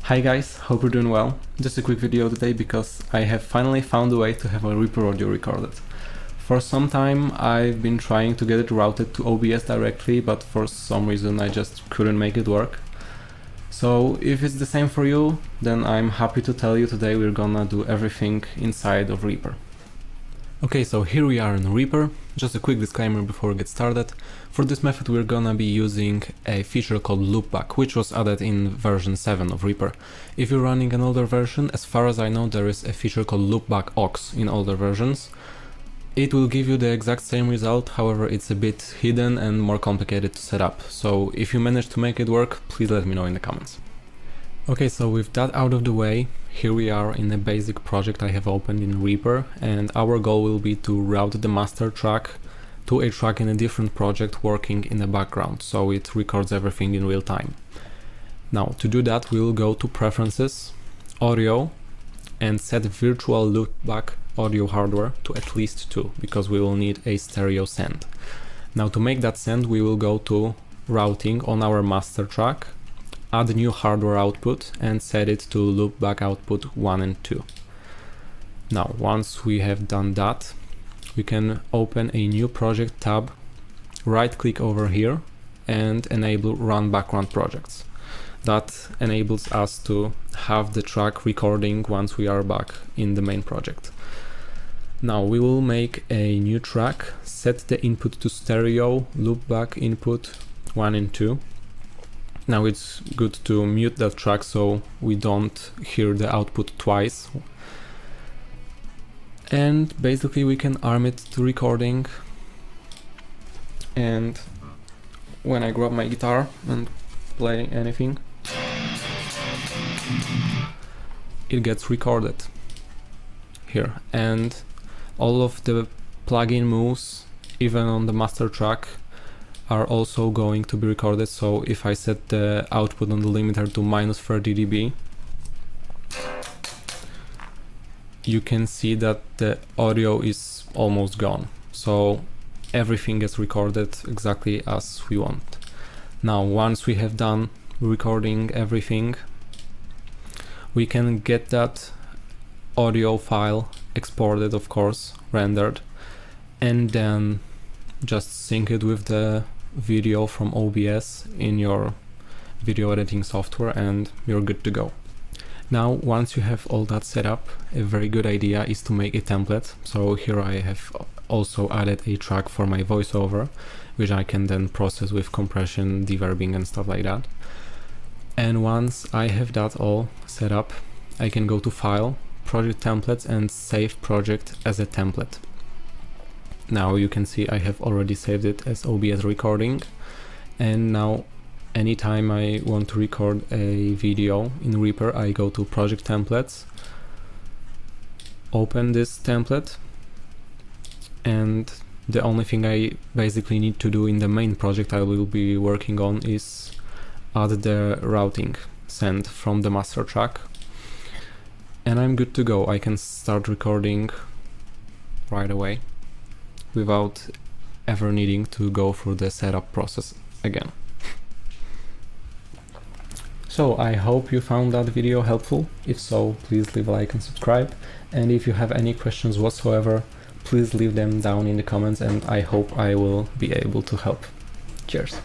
Hi guys, hope you're doing well. Just a quick video today because I have finally found a way to have a Reaper audio recorded. For some time I've been trying to get it routed to OBS directly, but for some reason I just couldn't make it work. So if it's the same for you, then I'm happy to tell you today we're gonna do everything inside of Reaper. Okay, so here we are in Reaper. Just a quick disclaimer before we get started. For this method we're gonna be using a feature called loopback, which was added in version 7 of Reaper. If you're running an older version, as far as I know there is a feature called loopback aux in older versions. It will give you the exact same result, however it's a bit hidden and more complicated to set up. So if you manage to make it work, please let me know in the comments. Okay, so with that out of the way, here we are in a basic project I have opened in Reaper, and our goal will be to route the master track to a track in a different project working in the background, so it records everything in real time. Now, to do that, we will go to Preferences, Audio, and set Virtual Loopback Audio Hardware to at least 2, because we will need a stereo send. Now, to make that send, we will go to Routing on our master track, add new hardware output and set it to loopback output 1 and 2. Now, once we have done that, we can open a new project tab, right click over here and enable Run Background Projects. That enables us to have the track recording once we are back in the main project. Now we will make a new track, set the input to stereo, loopback input 1 and 2. Now it's good to mute that track so we don't hear the output twice. And basically we can arm it to recording. And when I grab my guitar and play anything, it gets recorded here. And all of the plugin moves, even on the master track, are also going to be recorded. So if I set the output on the limiter to -30 dB, you can see that the audio is almost gone. So everything gets recorded exactly as we want. Now, once we have done recording everything, we can get that audio file exported, of course, rendered, and then just sync it with the video from OBS in your video editing software and you're good to go. Now, once you have all that set up, a very good idea is to make a template. So here I have also added a track for my voiceover, which I can then process with compression, deverbing and stuff like that. And once I have that all set up, I can go to File, Project Templates and save project as a template. Now you can see I have already saved it as OBS recording, and now anytime I want to record a video in Reaper, I go to Project Templates, open this template, and the only thing I basically need to do in the main project I will be working on is add the routing send from the master track, and I'm good to go. I can start recording right away without ever needing to go through the setup process again. So I hope you found that video helpful. If so, please leave a like and subscribe. And if you have any questions whatsoever, please leave them down in the comments and I hope I will be able to help. Cheers.